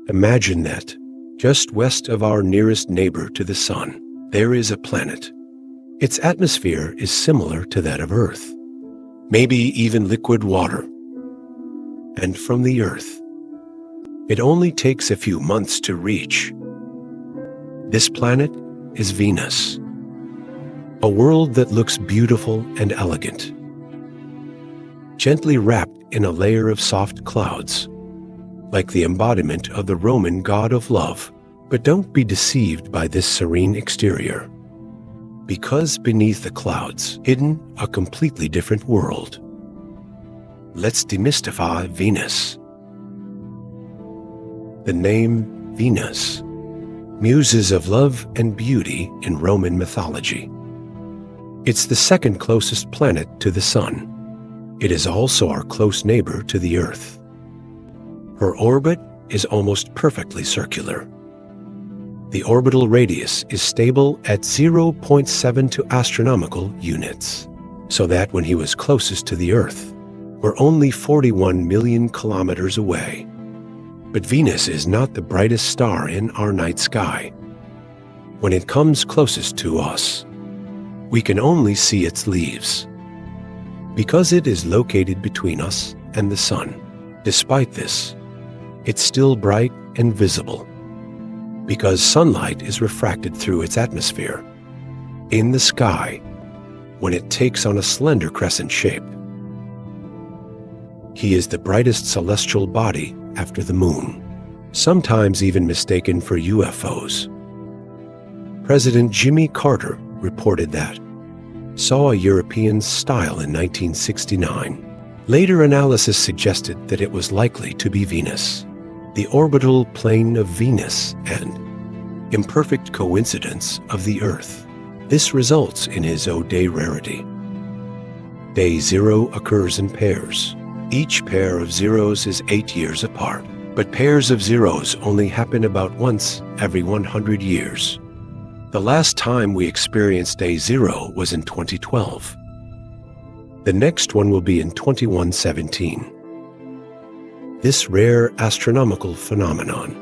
Imagine that, just west of our nearest neighbor to the Sun, there is a planet. Its atmosphere is similar to that of Earth, maybe even liquid water. And from the Earth, it only takes a few months to reach. This planet is Venus, a world that looks beautiful and elegant, gently wrapped in a layer of soft clouds, like the embodiment of the Roman god of love. But don't be deceived by this serene exterior, because beneath the clouds, hidden a completely different world. Let's demystify Venus. The name Venus, muses of love and beauty in Roman mythology. It's the second closest planet to the Sun. It is also our close neighbor to the Earth. Her orbit is almost perfectly circular. The orbital radius is stable at 0.72 astronomical units, so that when he was closest to the Earth, we're only 41 million kilometers away. But Venus is not the brightest star in our night sky. When it comes closest to us, we can only see its leaves, because it is located between us and the Sun. Despite this, it's still bright and visible, because sunlight is refracted through its atmosphere. In the sky, when it takes on a slender crescent shape, he is the brightest celestial body after the moon, sometimes even mistaken for UFOs. President Jimmy Carter reported that, saw a European style in 1969. Later analysis suggested that it was likely to be Venus, the orbital plane of Venus, and imperfect coincidence of the Earth. This results in his O-day rarity. Day 0 occurs in pairs. Each pair of zeros is 8 years apart, but pairs of zeros only happen about once every 100 years. The last time we experienced day 0 was in 2012. The next one will be in 2117. This rare astronomical phenomenon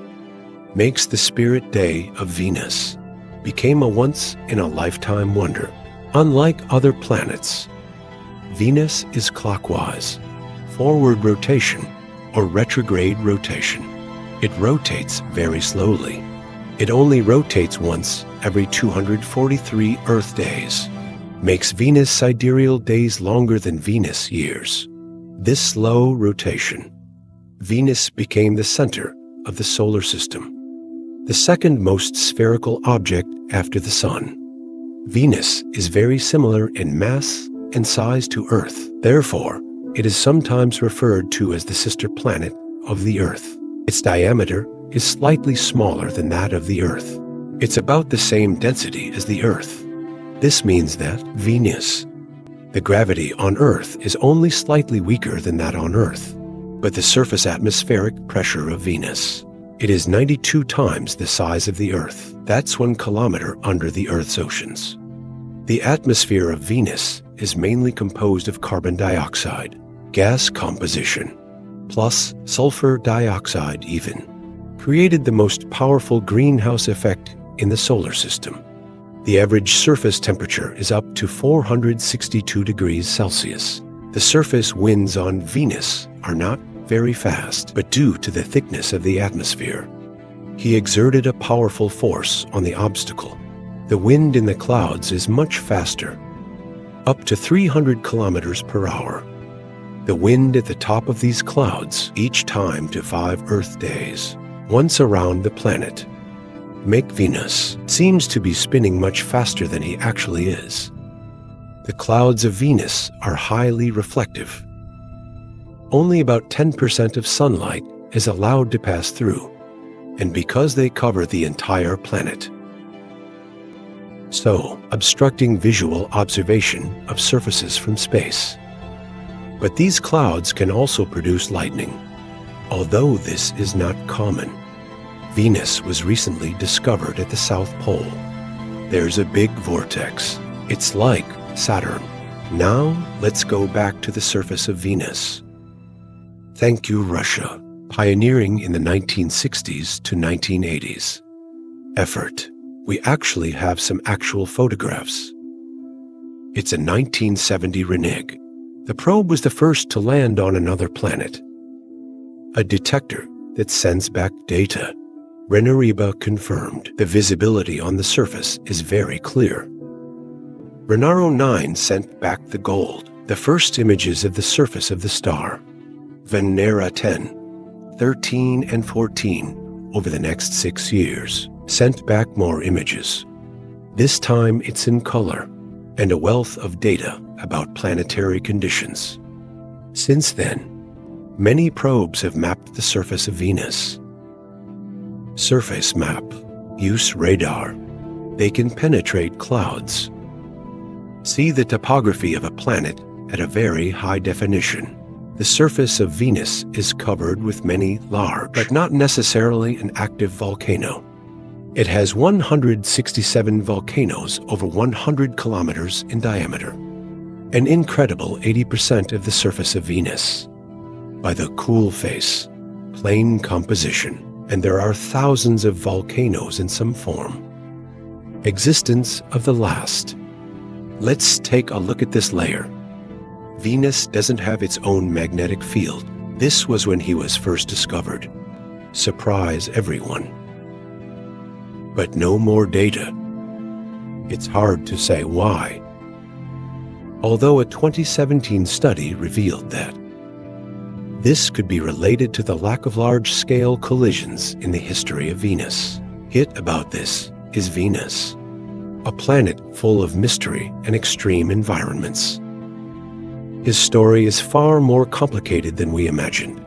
makes the spirit day of Venus became a once-in-a-lifetime wonder. Unlike other planets, Venus is clockwise, forward rotation, or retrograde rotation. It rotates very slowly. It only rotates once every 243 Earth days, makes Venus sidereal days longer than Venus years. This slow rotation, Venus became the center of the solar system, the second most spherical object after the Sun. Venus is very similar in mass and size to Earth. Therefore, it is sometimes referred to as the sister planet of the Earth. Its diameter is slightly smaller than that of the Earth. It's about the same density as the Earth. This means that Venus, the gravity on Earth is only slightly weaker than that on Earth, but the surface atmospheric pressure of Venus, it is 92 times the size of the Earth. That's 1 kilometer under the Earth's oceans. The atmosphere of Venus is mainly composed of carbon dioxide, gas composition, plus sulfur dioxide even, created the most powerful greenhouse effect in the solar system. The average surface temperature is up to 462 degrees Celsius. The surface winds on Venus are not very fast, but due to the thickness of the atmosphere, he exerted a powerful force on the obstacle. The wind in the clouds is much faster, up to 300 kilometers per hour. The wind at the top of these clouds, each time to 5 Earth days, once around the planet, make Venus seems to be spinning much faster than he actually is. The clouds of Venus are highly reflective. Only about 10% of sunlight is allowed to pass through, and because they cover the entire planet, so obstructing visual observation of surfaces from space. But these clouds can also produce lightning, although this is not common. Venus was recently discovered at the South Pole. There's a big vortex. It's like Saturn. Now, let's go back to the surface of Venus. Thank you, Russia. pioneering in the 1960s to 1980s. Effort. We actually have some actual photographs. It's a 1970 Reneg. The probe was the first to land on another planet. A detector that sends back data. Renariba confirmed the visibility on the surface is very clear. Renaro 9 sent back the gold, the first images of the surface of the star. Venera 10, 13, and 14, over the next 6 years, sent back more images. This time it's in color, and a wealth of data about planetary conditions. Since then, many probes have mapped the surface of Venus. Surface map. Use radar. They can penetrate clouds. See the topography of a planet at a very high definition. The surface of Venus is covered with many large, but not necessarily an active volcano. It has 167 volcanoes over 100 kilometers in diameter. An incredible 80% of the surface of Venus. By the cool face, plain composition, and there are thousands of volcanoes in some form. Existence of the last. Let's take a look at this layer. Venus doesn't have its own magnetic field. This was when he was first discovered. Surprise everyone. But no more data. It's hard to say why. Although a 2017 study revealed that. This could be related to the lack of large-scale collisions in the history of Venus. Hit about this is Venus, a planet full of mystery and extreme environments. His story is far more complicated than we imagined.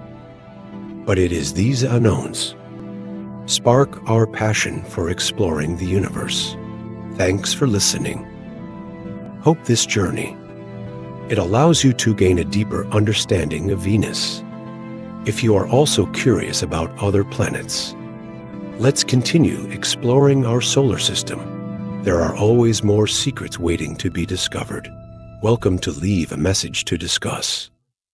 But it is these unknowns spark our passion for exploring the universe. Thanks for listening. Hope this journey. It allows you to gain a deeper understanding of Venus. If you are also curious about other planets, let's continue exploring our solar system. There are always more secrets waiting to be discovered. Welcome to Leave a Message to Discuss.